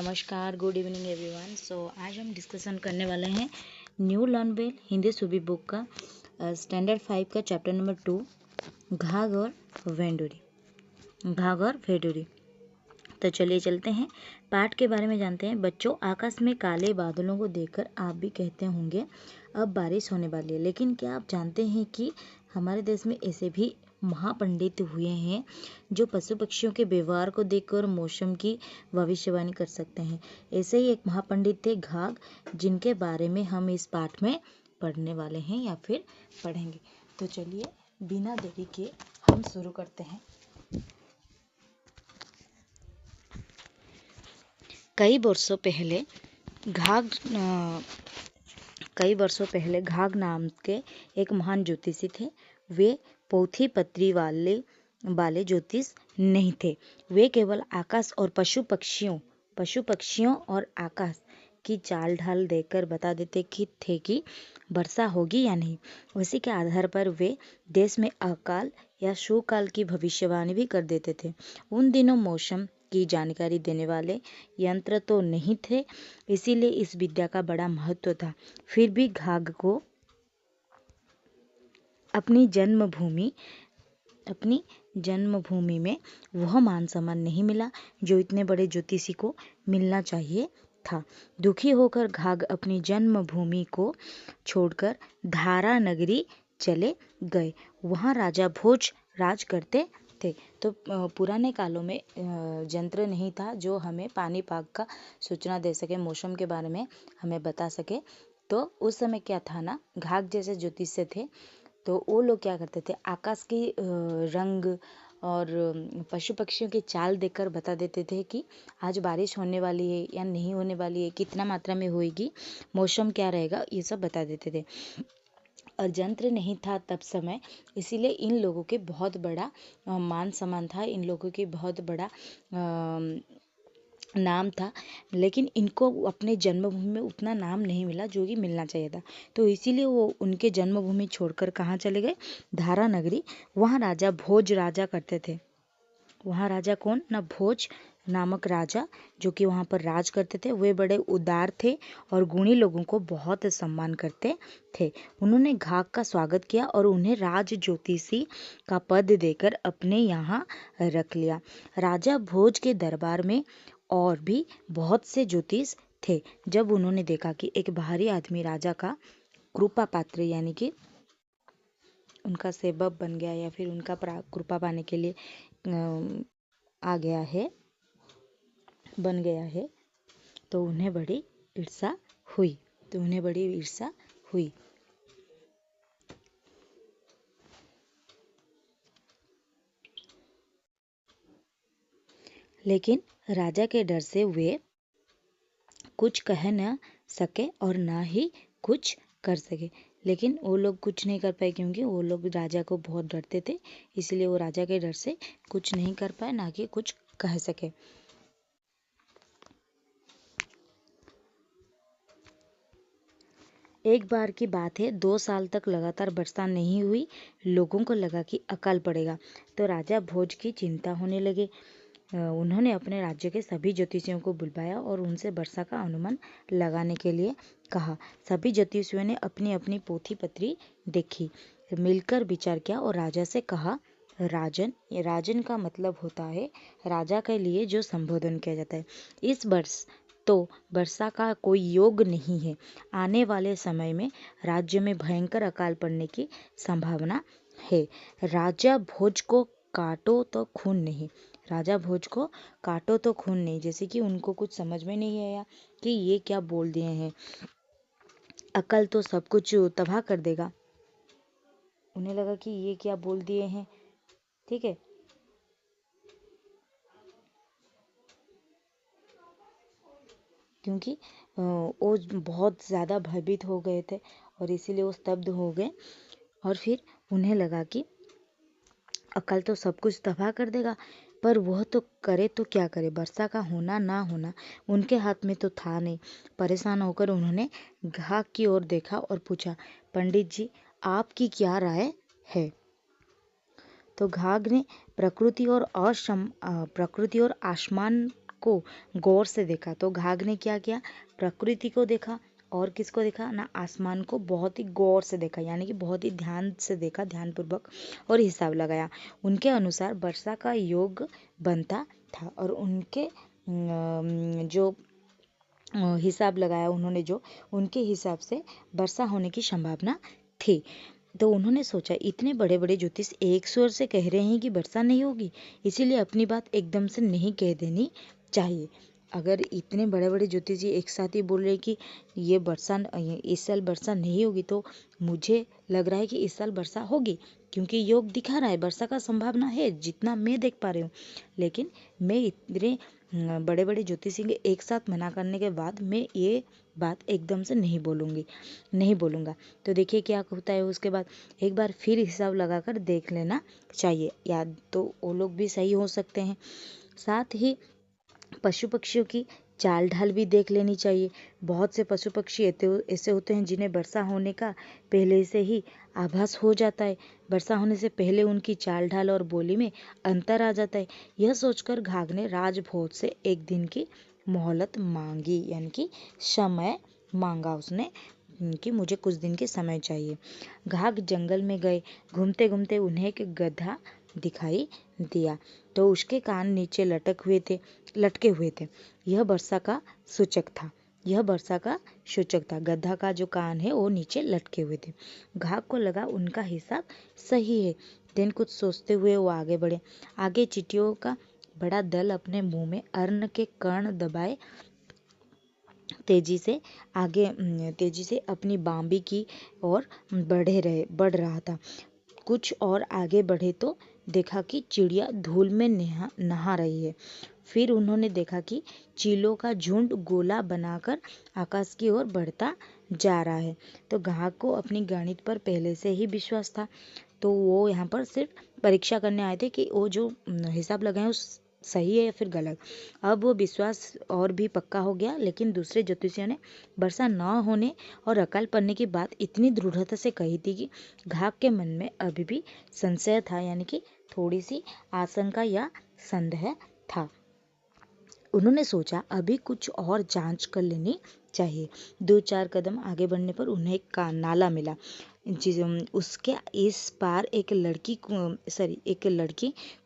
नमस्कार, good evening everyone. आज हम डिस्कशन करने वाले हैं न्यू लर्न वेल हिंदी सूबी बुक का स्टैंडर्ड 5 का चैप्टर नंबर 2 घाघ और भेडूरी। तो चलिए चलते हैं, पाठ के बारे में जानते हैं। बच्चों, आकाश में काले बादलों को देखकर आप भी कहते होंगे अब बारिश होने वाली है, लेकिन क्या आप जानते हैं कि हमारे देश में ऐसे भी महापंडित हुए हैं जो पशु पक्षियों के व्यवहार को देखकर मौसम की भविष्यवाणी कर सकते हैं। ऐसे ही एक महापंडित थे घाघ, जिनके बारे में हम इस पाठ में पढ़ने वाले हैं या फिर पढ़ेंगे। तो चलिए बिना देरी के हम शुरू करते हैं। कई वर्षों पहले घाघ नाम के एक महान ज्योतिषी थे। वे पोथी पत्री वाले ज्योतिष नहीं थे। वे केवल आकाश और पशु पक्षियों और आकाश की चाल ढाल देखकर बता देते थे कि वर्षा होगी या नहीं। उसी के आधार पर वे देश में अकाल या शोकाल की भविष्यवाणी भी कर देते थे। उन दिनों मौसम की जानकारी देने वाले यंत्र तो नहीं थे, इसीलिए इस विद्या का बड़ा महत्व था। फिर भी घाघ को अपनी जन्मभूमि में वह मान सम्मान नहीं मिला जो इतने बड़े ज्योतिषी को मिलना चाहिए था। दुखी होकर घाघ अपनी जन्मभूमि को छोड़कर धारा नगरी चले गए। वहाँ राजा भोज राज करते थे। तो पुराने कालों में यंत्र नहीं था जो हमें पानी पाग का सूचना दे सके, मौसम के बारे में हमें बता सके। तो उस समय क्या था ना, घाघ जैसे ज्योतिष थे, तो वो लोग क्या करते थे, आकाश की रंग और पशु पक्षियों की चाल देखकर बता देते थे कि आज बारिश होने वाली है या नहीं होने वाली है, कितना मात्रा में होएगी, मौसम क्या रहेगा, ये सब बता देते थे। और यंत्र नहीं था तब समय, इसीलिए इन लोगों के बहुत बड़ा मान सम्मान था, इन लोगों के बहुत बड़ा नाम था। लेकिन इनको अपने जन्मभूमि में उतना नाम नहीं मिला जो कि मिलना चाहिए था। तो इसीलिए वो उनके जन्मभूमि छोड़कर कहाँ चले गए, धारा नगरी। वहाँ राजा भोज राजा करते थे। वहाँ राजा कौन ना, भोज नामक राजा, जो कि वहाँ पर राज करते थे। वे बड़े उदार थे और गुणी लोगों को बहुत सम्मान करते थे। उन्होंने घाघ का स्वागत किया और उन्हें राज ज्योतिषी का पद देकर अपने यहाँ रख लिया। राजा भोज के दरबार में और भी बहुत से ज्योतिष थे। जब उन्होंने देखा कि एक बाहरी आदमी राजा का कृपा पात्र यानी कि उनका सेवक बन गया या फिर उनका कृपा पाने के लिए बन गया है, तो उन्हें बड़ी ईर्ष्या हुई। लेकिन राजा के डर से वे कुछ कह न सके और ना ही कुछ कर सके। लेकिन वो लोग कुछ नहीं कर पाए क्योंकि वो लोग राजा को बहुत डरते थे, इसलिए वो राजा के डर से कुछ नहीं कर पाए, ना कि कुछ कह सके। एक बार की बात है, 2 साल तक लगातार वर्षा नहीं हुई। लोगों को लगा कि अकाल पड़ेगा, तो राजा भोज की चिंता होने लगे। उन्होंने अपने राज्य के सभी ज्योतिषियों को बुलवाया और उनसे वर्षा का अनुमान लगाने के लिए कहा। सभी ज्योतिषियों ने अपनी अपनी पोथी पत्री देखी, मिलकर विचार किया और राजा से कहा, राजन का मतलब होता है राजा के लिए जो संबोधन किया जाता है। इस वर्ष तो वर्षा का कोई योग नहीं है। आने वाले समय में राज्य में भयंकर अकाल पड़ने की संभावना है। राजा भोज को काटो तो खून नहीं। जैसे कि उनको कुछ समझ में नहीं आया कि ये क्या बोल दिए हैं, अकल तो सब कुछ तबाह कर देगा। उन्हें लगा कि ये क्या बोल दिए हैं, ठीक है। क्योंकि वो बहुत ज़्यादा भयभीत हो गए थे और इसीलिए वो स्तब्ध हो गए। और फिर उन्हें लगा कि अकाल तो सब कुछ तबाह कर देगा, पर वह तो करे तो क्या करे, वर्षा का होना ना होना उनके हाथ में तो था नहीं। परेशान होकर उन्होंने घाघ की ओर देखा और पूछा, पंडित जी, आपकी क्या राय है। तो घाघ ने प्रकृति और आसमान को गौर से देखा। तो घाघ ने क्या किया, प्रकृति को देखा और किसको देखा ना, आसमान को बहुत ही गौर से देखा, यानी कि बहुत ही ध्यान से देखा, ध्यानपूर्वक, और हिसाब लगाया। उनके अनुसार वर्षा का योग बनता था और उनके जो हिसाब लगाया उन्होंने, जो उनके हिसाब से वर्षा होने की संभावना थी। तो उन्होंने सोचा इतने बड़े बड़े ज्योतिष एक स्वर से कह रहे हैं कि वर्षा नहीं होगी, इसीलिए अपनी बात एकदम से नहीं कह देनी चाहिए। अगर इतने बड़े बड़े ज्योतिष जी एक साथ ही बोल रहे कि ये वर्षा इस साल वर्षा नहीं होगी, तो मुझे लग रहा है कि इस साल वर्षा होगी, क्योंकि योग दिखा रहा है वर्षा का संभावना है, जितना मैं देख पा रही हूँ। लेकिन मैं इतने बड़े बड़े ज्योतिषी के एक साथ मना करने के बाद मैं ये बात एकदम से नहीं बोलूँगा। तो देखिए क्या होता है उसके बाद, एक बार फिर हिसाब लगाकर देख लेना चाहिए, या तो वो लोग भी सही हो सकते हैं। साथ ही पशु पक्षियों की चाल ढाल भी देख लेनी चाहिए। बहुत से पशु पक्षी ऐसे होते हैं जिन्हें वर्षा होने का पहले से ही आभास हो जाता है। वर्षा होने से पहले उनकी चाल ढाल और बोली में अंतर आ जाता है। यह सोचकर घाघ ने राजभोज से एक दिन की मोहलत मांगी, यानी कि समय मांगा उसने कि मुझे कुछ दिन के समय चाहिए। घाघ जंगल में गए, घूमते घूमते उन्हें एक गधा दिखाई दिया। तो उसके कान नीचे लटके हुए थे। यह वर्षा का सूचक था। गधा का जो कान है वो नीचे लटके हुए थे। घाघ को लगा उनका हिसाब सही है। दिन कुछ सोचते हुए वो आगे बढ़े। आगे चींटियों का बड़ा दल अपने मुंह में अन्न के कण दबाए तेजी से अपनी बांबी की ओर बढ़ रहा था। कुछ और आगे बढ़े तो देखा कि चिड़िया धूल में नहा रही है। फिर उन्होंने देखा कि चीलों का झुंड गोला बनाकर आकाश की ओर बढ़ता जा रहा है। तो घाघ को अपनी गणित पर पहले से ही विश्वास था, तो वो यहाँ पर सिर्फ परीक्षा करने आए थे कि वो जो हिसाब लगाए उस सही है या फिर गलत। अब वो विश्वास और भी पक्का हो गया। लेकिन दूसरे ज्योतिषियों ने वर्षा न होने और अकाल पड़ने की बात इतनी दृढ़ता से कही थी कि घाघ के मन में अभी भी संशय था, यानी कि थोड़ी सी आशंका या संदेह था। उन्होंने सोचा अभी कुछ और जांच कर लेनी चाहिए। 2-4 कदम आगे बढ़ने पर उन्हें एक नाला मिला। उसके इस पार एक लड़की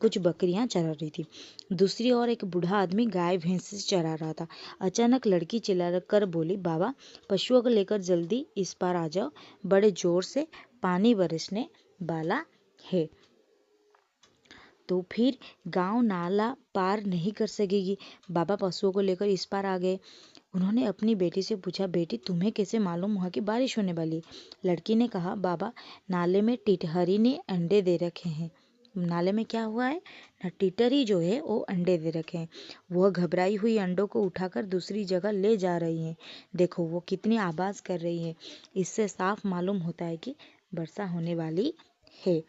कुछ बकरियां चरा रही थी। दूसरी ओर एक बूढ़ा आदमी गाय भैंस चरा रहा था। अचानक लड़की चिल्ला कर बोली, बाबा, पशुओं को लेकर जल्दी इस पार आ जाओ, बड़े जोर से पानी बरसने वाला है। तो फिर गांव नाला पार नहीं कर सकेगी। बाबा पशुओं को लेकर इस पार आ गए। उन्होंने अपनी बेटी से पूछा, बेटी, तुम्हें कैसे मालूम हुआ कि बारिश होने वाली है? लड़की ने कहा, बाबा, नाले में टिटहरी ने अंडे दे रखे हैं। नाले में क्या हुआ है ना, टिटहरी जो है वो अंडे दे रखे हैं। वह घबराई हुई अंडों को उठाकर दूसरी जगह ले जा रही है। देखो वो कितनी आवाज कर रही है। इससे साफ मालूम होता है कि वर्षा होने वाली है।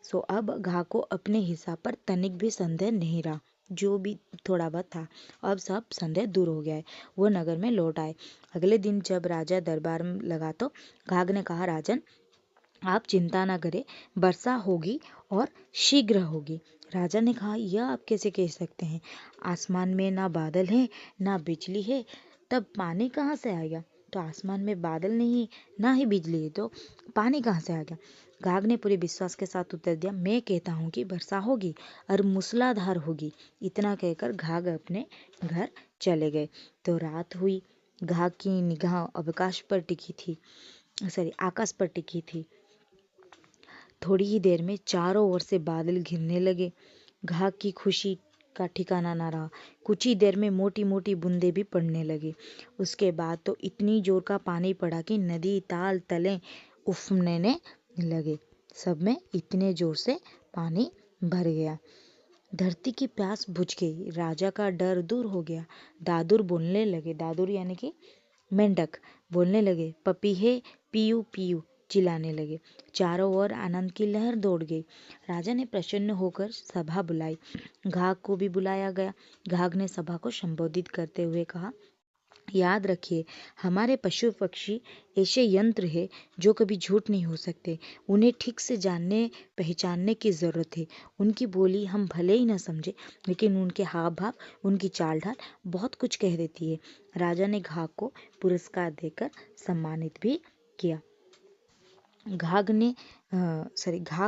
सो अब घाघ को अपने हिसाब पर तनिक भी संदेह नहीं रहा। जो भी थोड़ा बहुत था, अब सब संदेह दूर हो गया है। वो नगर में लौट आए। अगले दिन जब राजा दरबार में लगा तो घाघ ने कहा, राजन, आप चिंता ना करें, वर्षा होगी और शीघ्र होगी। राजा ने कहा, यह आप कैसे कह सकते हैं? आसमान में ना बादल है ना बिजली है, तब पानी कहाँ से आएगा? तो आसमान में बादल नहीं ना ही बिजली है, तो पानी कहाँ से आ गया? घाघ ने पूरे विश्वास के साथ उत्तर दिया, मैं कहता हूँ कि वर्षा होगी और मूसलाधार होगी। इतना कहकर घाघ अपने घर चले गए। तो रात हुई। घाघ की निगाह आकाश पर टिकी थी। थोड़ी ही देर में चारों ओर से बादल घिरने लगे। घाघ की खुशी का ठिकाना ना रहा। कुछ ही देर में मोटी मोटी बूंदें भी पड़ने लगी। उसके बाद तो इतनी जोर का पानी पड़ा कि नदी ताल तले उफनने लगे। सब में इतने जोर से पानी भर गया। धरती की प्यास बुझ गई। राजा का डर दूर हो गया। दादुर बोलने लगे। दादुर यानी कि मेंढक बोलने लगे, पपीहे पीयू पीयू चिल्लाने लगे। चारों ओर आनंद की लहर दौड़ गई। राजा ने प्रसन्न होकर सभा बुलाई। घाघ को भी बुलाया गया। घाघ ने सभा को संबोधित करते हुए कहा, याद रखिए, हमारे पशु पक्षी ऐसे यंत्र है जो कभी झूठ नहीं हो सकते। उन्हें ठीक से जानने पहचानने की ज़रूरत है। उनकी बोली हम भले ही न समझे, लेकिन उनके हाव भाव, उनकी चाल ढाल बहुत कुछ कह देती है। राजा ने घाघ को पुरस्कार देकर सम्मानित भी किया। घाघ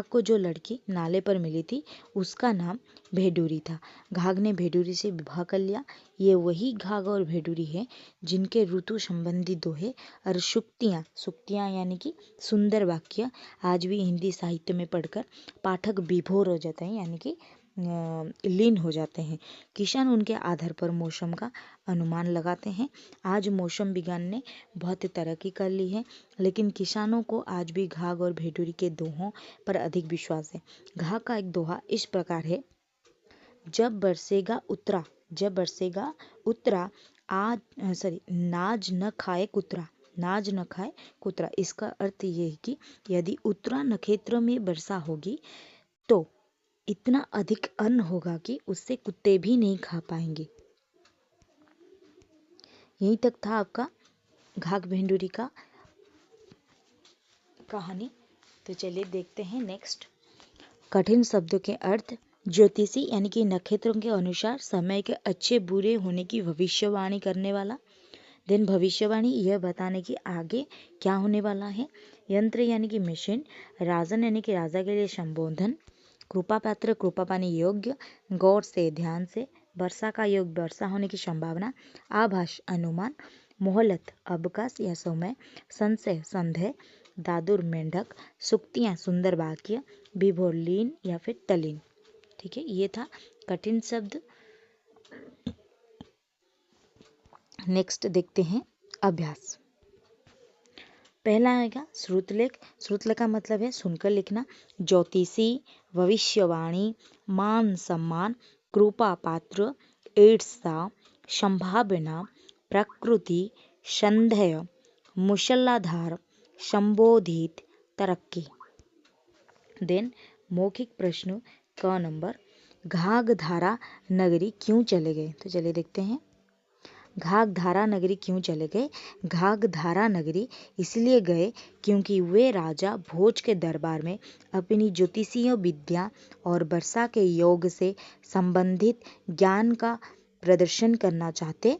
को जो लड़की नाले पर मिली थी उसका नाम भेडूरी था। घाघ ने भेडूरी से विवाह कर लिया। ये वही घाघ और भेडूरी है जिनके ऋतु संबंधी दोहे और सुक्तियाँ यानी कि सुंदर वाक्य आज भी हिंदी साहित्य में पढ़कर पाठक विभोर हो जाते हैं, यानी कि लीन हो जाते हैं। किसान उनके आधार पर मौसम का अनुमान लगाते हैं। आज मौसम विज्ञान ने बहुत तरक्की कर ली है, लेकिन किसानों को आज भी घाघ और भेडूरी के दोहों पर अधिक विश्वास है। घाघ का एक दोहा इस प्रकार है, जब बरसेगा उतरा नाज न खाए कुतरा। इसका अर्थ ये है कि यदि उत्तरा नक्षत्र में वर्षा होगी तो इतना अधिक अन्न होगा कि उससे कुत्ते भी नहीं खा पाएंगे। यहीं तक था आपका घाघ भेडूरी का कहानी। तो चलिए देखते हैं नेक्स्ट। कठिन शब्दों के अर्थ। ज्योतिषी यानी कि नक्षत्रों के अनुसार समय के अच्छे बुरे होने की भविष्यवाणी करने वाला। देन भविष्यवाणी यह बताने की आगे क्या होने वाला है। यंत्र यानी कि मशीन। राजन यानी कि राजा के लिए संबोधन। कृपा पात्र कृपा पाने योग्य, गौर से ध्यान से। वर्षा का योग वर्षा होने की संभावना। आभास अनुमान। मोहलत अवकाश या समय। संशय संदेह। दादुर मेंढक। सुक्तियाँ सुंदर वाक्य। विभोर लीन या फिर तलीन। ठीक है, ये था कठिन शब्द। नेक्स्ट देखते हैं अभ्यास। पहला आएगा श्रुतलेख। श्रुतलेख का मतलब है सुनकर लिखना। ज्योतिषी, भविष्यवाणी, मान सम्मान, कृपा पात्र, ईर्षा, संभावना, प्रकृति, संदेह, मूसलाधार, संबोधित, तरक्की। देन मौखिक प्रश्न का नंबर। घाघधारा नगरी क्यों चले गए? तो चलिए देखते हैं। घाघधारा नगरी क्यों चले गए? घाघधारा नगरी इसलिए गए क्योंकि वे राजा भोज के दरबार में अपनी ज्योतिषीय विद्या और वर्षा के योग से संबंधित ज्ञान का प्रदर्शन करना चाहते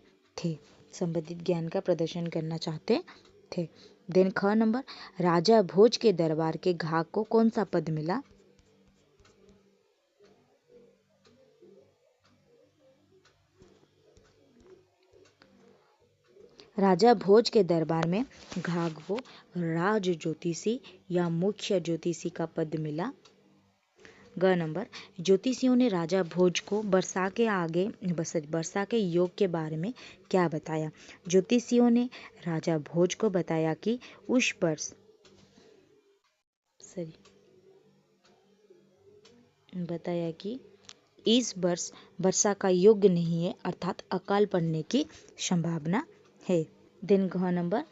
थे। देन ख नंबर। राजा भोज के दरबार के घाघ को कौन सा पद मिला? राजा भोज के दरबार में घाघ को राज ज्योतिषी या मुख्य ज्योतिषी का पद मिला। ग नंबर। ज्योतिषियों ने राजा भोज को वर्षा के योग के बारे में क्या बताया? ज्योतिषियों ने राजा भोज को बताया कि इस वर्ष वर्षा का योग नहीं है, अर्थात अकाल पड़ने की संभावना है। दिन घ नंबर।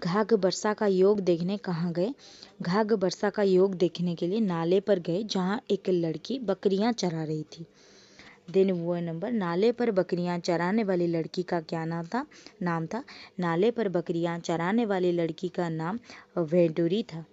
घाघ वर्षा का योग देखने कहाँ गए? घाघ वर्षा का योग देखने के लिए नाले पर गए जहाँ एक लड़की बकरियां चरा रही थी। दिन वो नंबर। नाले पर बकरियां चराने वाली लड़की का क्या नाम था? नाले पर बकरियां चराने वाली लड़की का नाम भेडूरी था।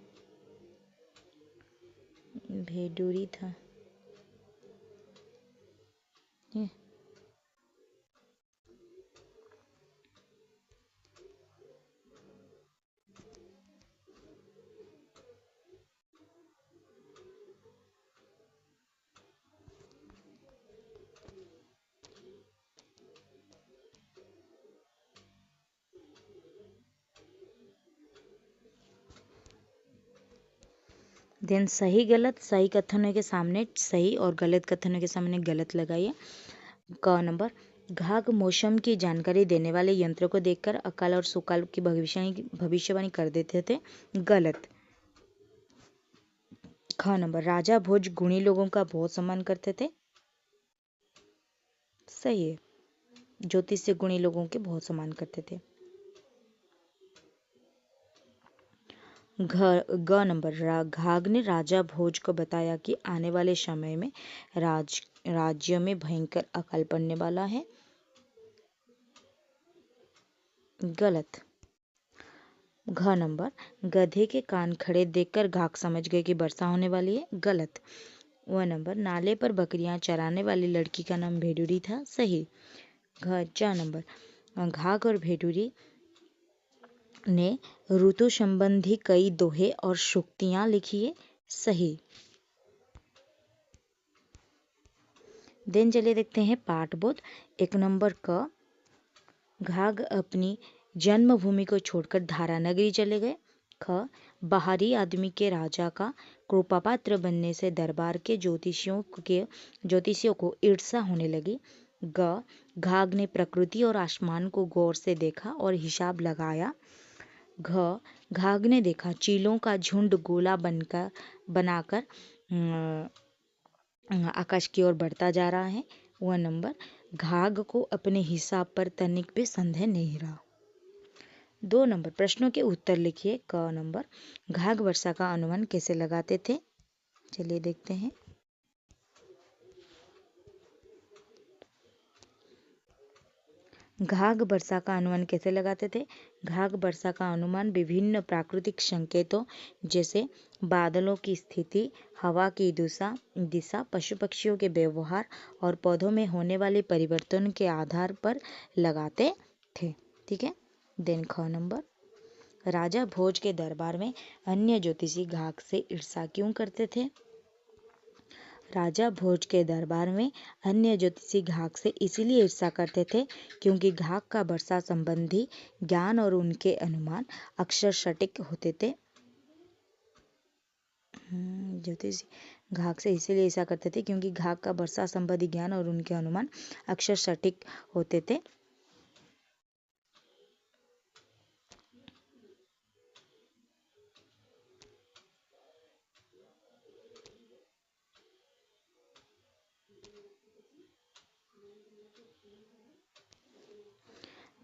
देन सही गलत। सही कथनों के सामने सही और गलत कथनों के सामने गलत लगाइए। क नंबर। घाघ मौसम की जानकारी देने वाले यंत्रों को देखकर अकाल और सुकाल की भविष्यवाणी कर देते थे। गलत। ख नंबर। राजा भोज गुणी लोगों का बहुत सम्मान करते थे। सही है, ज्योतिष से गुणी लोगों के बहुत सम्मान करते थे। ग नंबर। घाघ ने राजा भोज को बताया कि आने वाले समय में राज्य में भयंकर अकाल पड़ने वाला है। गलत। घ नंबर, गधे के कान खड़े देखकर घाघ समझ गए कि वर्षा होने वाली है। गलत। व नंबर, नाले पर बकरियां चराने वाली लड़की का नाम भेडूरी था। सही। च नंबर, घाघ और भेडूरी ने ऋतु संबंधी कई दोहे और सूक्तियां लिखी है। सही। देन चलिए देखते हैं पाठबोध। एक नंबर क, घाघ अपनी जन्मभूमि को छोड़कर धारा नगरी चले गए। ख, बाहरी आदमी के राजा का कृपापात्र बनने से दरबार के ज्योतिषियों को ईर्ष्या होने लगी। ग, घाघ ने प्रकृति और आसमान को गौर से देखा और हिसाब लगाया। घ, घाघ ने देखा चीलों का झुंड गोला बनाकर आकाश की ओर बढ़ता जा रहा है। वह नंबर, घाघ को अपने हिसाब पर तनिक भी संदेह नहीं रहा। 2 नंबर, प्रश्नों के उत्तर लिखिए। क नंबर, घाघ वर्षा का अनुमान कैसे लगाते थे? चलिए देखते हैं। घाघ वर्षा का अनुमान कैसे लगाते थे? घाघ वर्षा का अनुमान विभिन्न प्राकृतिक संकेतों जैसे बादलों की स्थिति, हवा की दिशा, पशु पक्षियों के व्यवहार और पौधों में होने वाले परिवर्तन के आधार पर लगाते थे। ठीक है। देन ख नंबर, राजा भोज के दरबार में अन्य ज्योतिषी घाघ से ईर्ष्या क्यों करते थे? राजा भोज के दरबार में अन्य ज्योतिषी घाघ से इसीलिए ईर्ष्या करते थे क्योंकि घाघ का वर्षा संबंधी ज्ञान और उनके अनुमान अक्षर सटीक होते थे। ज्योतिषी घाघ से इसीलिए ईर्ष्या करते थे क्योंकि घाघ का वर्षा संबंधी ज्ञान और उनके अनुमान अक्षर सटीक होते थे।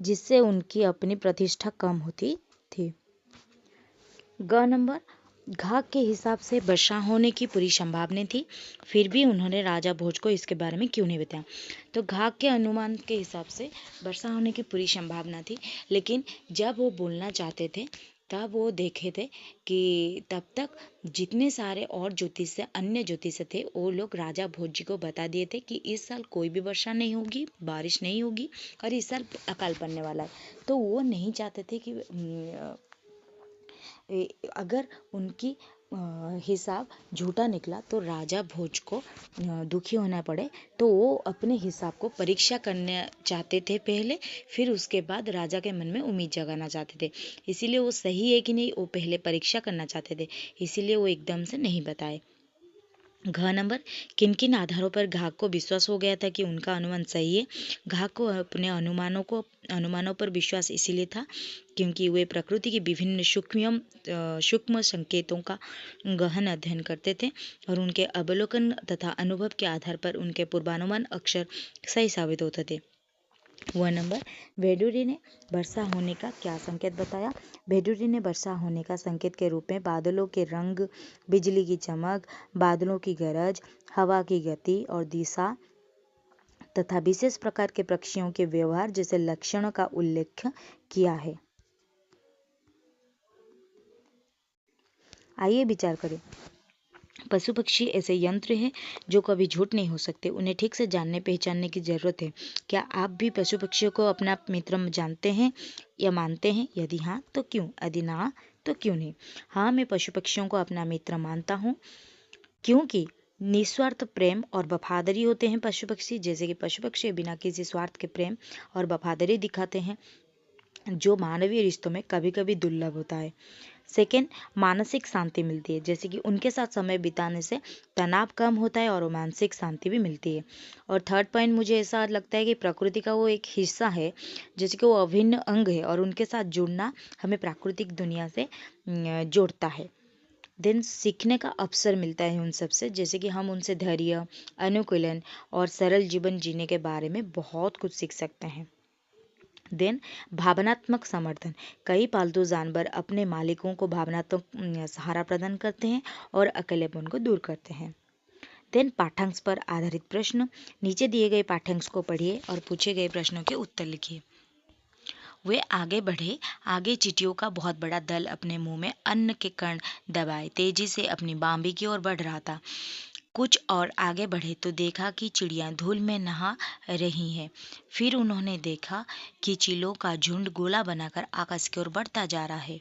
जिससे उनकी अपनी प्रतिष्ठा कम होती थी। ग नंबर, घाघ के हिसाब से वर्षा होने की पूरी संभावना थी, फिर भी उन्होंने राजा भोज को इसके बारे में क्यों नहीं बताया? तो घाघ के अनुमान के हिसाब से वर्षा होने की पूरी संभावना थी, लेकिन जब वो बोलना चाहते थे तब वो देखे थे कि तब तक जितने सारे और अन्य ज्योतिष थे वो लोग राजा भोज जी को बता दिए थे कि इस साल कोई भी वर्षा नहीं होगी, बारिश नहीं होगी और इस साल अकाल पड़ने वाला है। तो वो नहीं चाहते थे कि अगर उनकी हिसाब झूठा निकला तो राजा भोज को दुखी होना पड़े, तो वो अपने हिसाब को परीक्षा करना चाहते थे पहले, फिर उसके बाद राजा के मन में उम्मीद जगाना चाहते थे। इसीलिए वो सही है कि नहीं वो पहले परीक्षा करना चाहते थे, इसीलिए वो एकदम से नहीं बताए। घ नंबर, किन किन आधारों पर घाघ को विश्वास हो गया था कि उनका अनुमान सही है? घाघ को अपने अनुमानों पर विश्वास इसीलिए था क्योंकि वे प्रकृति के विभिन्न सूक्ष्म संकेतों का गहन अध्ययन करते थे और उनके अवलोकन तथा अनुभव के आधार पर उनके पूर्वानुमान अक्सर सही साबित होते थे। वह नंबर, भेडूरी ने वर्षा होने का क्या संकेत बताया? भेडूरी ने वर्षा होने का संकेत के रूप में बादलों के रंग, बिजली की चमक, बादलों की गरज, हवा की गति और दिशा तथा विशेष प्रकार के पक्षियों के व्यवहार जैसे लक्षणों का उल्लेख किया है। आइए विचार करें। पशु पक्षी ऐसे यंत्र हैं जो कभी झूठ नहीं हो सकते, उन्हें ठीक से जानने पहचानने की जरूरत है। क्या आप भी पशु पक्षियों को अपना मित्र जानते हैं या मानते हैं? यदि हाँ तो क्यों? यदि ना तो क्यों नहीं? हाँ, मैं पशु पक्षियों को अपना मित्र मानता हूँ क्योंकि निस्वार्थ प्रेम और वफादारी होते हैं पशु पक्षी। जैसे कि पशु पक्षी बिना किसी स्वार्थ के प्रेम और वफादारी दिखाते हैं, जो मानवीय रिश्तों में कभी कभी दुर्लभ होता है। सेकेंड, मानसिक शांति मिलती है, जैसे कि उनके साथ समय बिताने से तनाव कम होता है और मानसिक शांति भी मिलती है। और थर्ड पॉइंट, मुझे ऐसा लगता है कि प्रकृति का वो एक हिस्सा है, जैसे कि वो अभिन्न अंग है और उनके साथ जुड़ना हमें प्राकृतिक दुनिया से जोड़ता है। देन सीखने का अवसर मिलता है उन सबसे, जैसे कि हम उनसे धैर्य, अनुकूलन और सरल जीवन जीने के बारे में बहुत कुछ सीख सकते हैं। देन भावनात्मक समर्थन, कई पालतू जानवर अपने मालिकों को भावनात्मक सहारा प्रदान करते हैं और अकेलेपन को दूर करते हैं। देन पाठ्यांश पर आधारित प्रश्न, नीचे दिए गए पाठ्यांश को पढ़िए और पूछे गए प्रश्नों के उत्तर लिखिए। वे आगे बढ़े। आगे चींटियों का बहुत बड़ा दल अपने मुंह में अन्न के कण दबाए तेजी से अपनी बाम्बी की ओर बढ़ रहा था। कुछ और आगे बढ़े तो देखा कि चिड़ियां धूल में नहा रही हैं। फिर उन्होंने देखा कि चीलों का झुंड गोला बनाकर आकाश की ओर बढ़ता जा रहा है।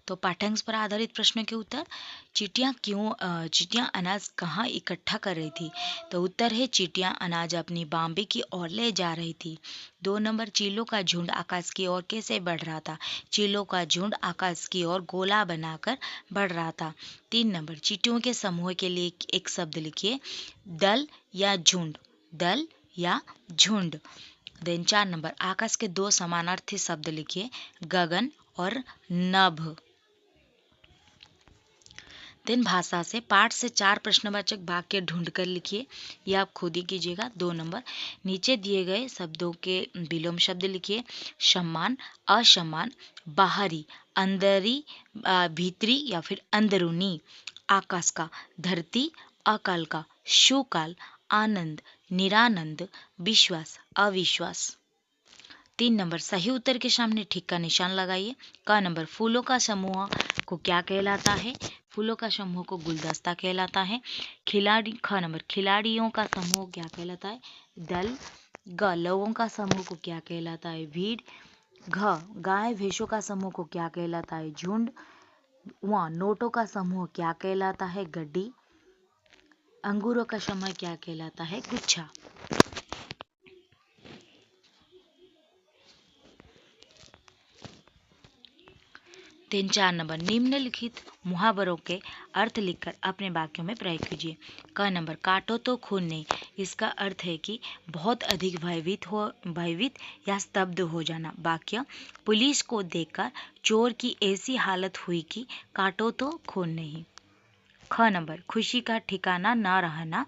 तो पाठ्यांश पर आधारित प्रश्न के उत्तर। चींटियां अनाज कहाँ इकट्ठा कर रही थी? तो उत्तर है चींटियां अनाज अपनी बाम्बी की ओर ले जा रही थी। 2 नंबर, चीलों का झुंड आकाश की ओर कैसे बढ़ रहा था? चीलों का झुंड आकाश की ओर गोला बनाकर बढ़ रहा था। 3 नंबर, चींटियों के समूह के लिए एक शब्द लिखिए, दल या झुंड। दल या झुंड। देन 4 नंबर, आकाश के 2 समानार्थी शब्द लिखिए, गगन और नभ। देन भाषा से पाठ से 4 प्रश्नवाचक वाक्य ढूंढकर लिखिए। ये आप खुद ही कीजिएगा। 2 नंबर, नीचे दिए गए शब्दों के विलोम शब्द लिखिए। सम्मान, असम्मान, बाहरी, अंदरी, भीतरी या फिर अंदरूनी। आकाश का, धरती, अकाल का, शुकाल, आनंद, निरानंद, विश्वास, अविश्वास। 3 नंबर, सही उत्तर के सामने ठीक का निशान लगाइए। क नंबर, फूलों का समूह को क्या कहलाता है? फूलों का समूह को गुलदस्ता कहलाता है। ख नंबर, खिलाड़ियों का समूह क्या कहलाता है? दल। ग, लोगों का समूह को क्या कहलाता है? भीड़। घ, गाय भैंसों का समूह को क्या कहलाता है? झुंड। व, नोटों का समूह क्या कहलाता है? गड्डी। अंगूरों का समूह क्या कहलाता है? गुच्छा। 3-4 नंबर, निम्नलिखित मुहावरों के अर्थ लिखकर अपने वाक्यों में प्रयोग कीजिए। क नंबर, काटो तो खून नहीं। इसका अर्थ है कि बहुत अधिक भयभीत या स्तब्ध हो जाना। वाक्य, पुलिस को देखकर चोर की ऐसी हालत हुई कि काटो तो खून नहीं। ख नंबर, खुशी का ठिकाना न रहना।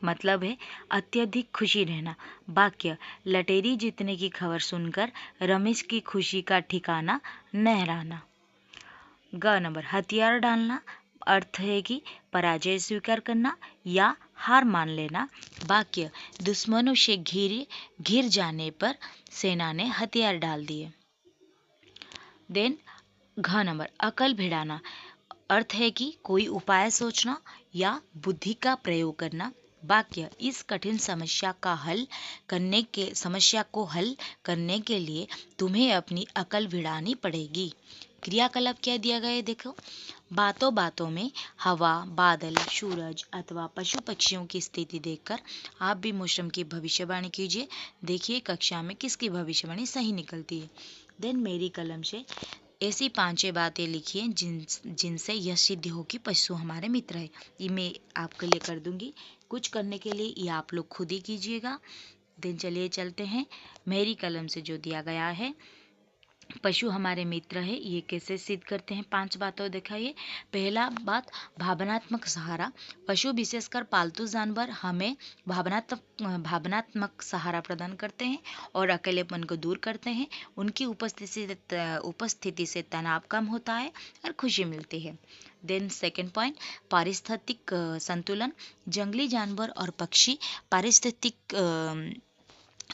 मतलब है अत्यधिक खुशी रहना। वाक्य, लटेरी जीतने की खबर सुनकर रमेश की खुशी का ठिकाना न रहना। ग नंबर, हथियार डालना। अर्थ है कि पराजय स्वीकार करना या हार मान लेना। वाक्य, दुश्मनों से घिर जाने पर सेना ने हथियार डाल दिए। देन घ नंबर, अकल भिड़ाना। अर्थ है कि कोई उपाय सोचना या बुद्धि का प्रयोग करना। वाक्य, इस कठिन समस्या को हल करने के लिए तुम्हें अपनी अकल भिड़ानी पड़ेगी। क्रियाकलाप क्या दिया गया है देखो। बातों बातों में हवा, बादल, सूरज अथवा पशु पक्षियों की स्थिति देखकर आप भी मौसम की भविष्यवाणी कीजिए। देखिए कक्षा में किसकी भविष्यवाणी सही निकलती है। देन मेरी कलम से ऐसी 5 बातें लिखिए जिनसे यह सिद्ध हो कि पशु हमारे मित्र है। ये मैं आपके लिए कर दूंगी। कुछ करने के लिए ये आप लोग खुद ही कीजिएगा। दिन चलिए चलते हैं। मेरी कलम से जो दिया गया है, पशु हमारे मित्र है, ये कैसे सिद्ध करते हैं? 5 बातों दिखाइए। पहला बात, भावनात्मक सहारा। पशु विशेषकर पालतू जानवर हमें भावनात्मक सहारा प्रदान करते हैं और अकेलेपन को दूर करते हैं। उनकी उपस्थिति से तनाव कम होता है और खुशी मिलती है। देन सेकेंड पॉइंट, पारिस्थितिक संतुलन। जंगली जानवर और पक्षी पारिस्थितिक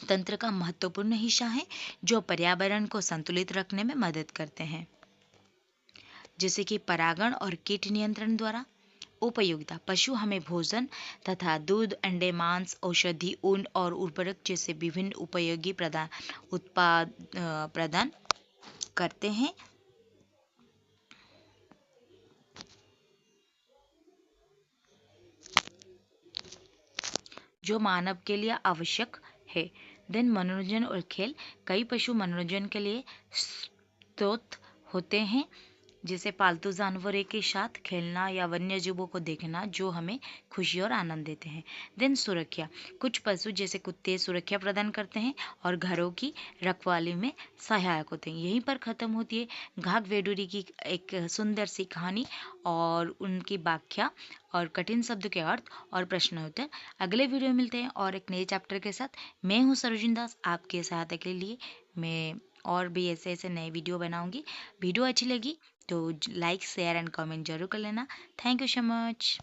तंत्र का महत्वपूर्ण हिस्सा है जो पर्यावरण को संतुलित रखने में मदद करते हैं, जैसे कि परागण और कीट नियंत्रण द्वारा। उपयोगिता, पशु हमें भोजन तथा दूध, अंडे, मांस, औषधि, ऊन और उर्वरक जैसे विभिन्न उपयोगी उत्पाद प्रदान करते हैं जो मानव के लिए आवश्यक है। देन मनोरंजन और खेल। कई पशु मनोरंजन के लिए स्रोत होते हैं, जैसे पालतू जानवरों के साथ खेलना या वन्य जीवों को देखना जो हमें खुशी और आनंद देते हैं। देन सुरक्षा, कुछ पशु जैसे कुत्ते सुरक्षा प्रदान करते हैं और घरों की रखवाली में सहायक होते हैं। यहीं पर खत्म होती है घाघ वेडूरी की एक सुंदर सी कहानी और उनकी व्याख्या और कठिन शब्द के अर्थ और प्रश्न उत्तर। अगले वीडियो में मिलते हैं और एक नए चैप्टर के साथ। मैं हूँ सरोजिनी दास, आपके सहायता के लिए मैं और भी ऐसे ऐसे नए वीडियो बनाऊंगी। वीडियो अच्छी लगी तो लाइक, शेयर एंड कमेंट जरूर कर लेना। Thank you so much.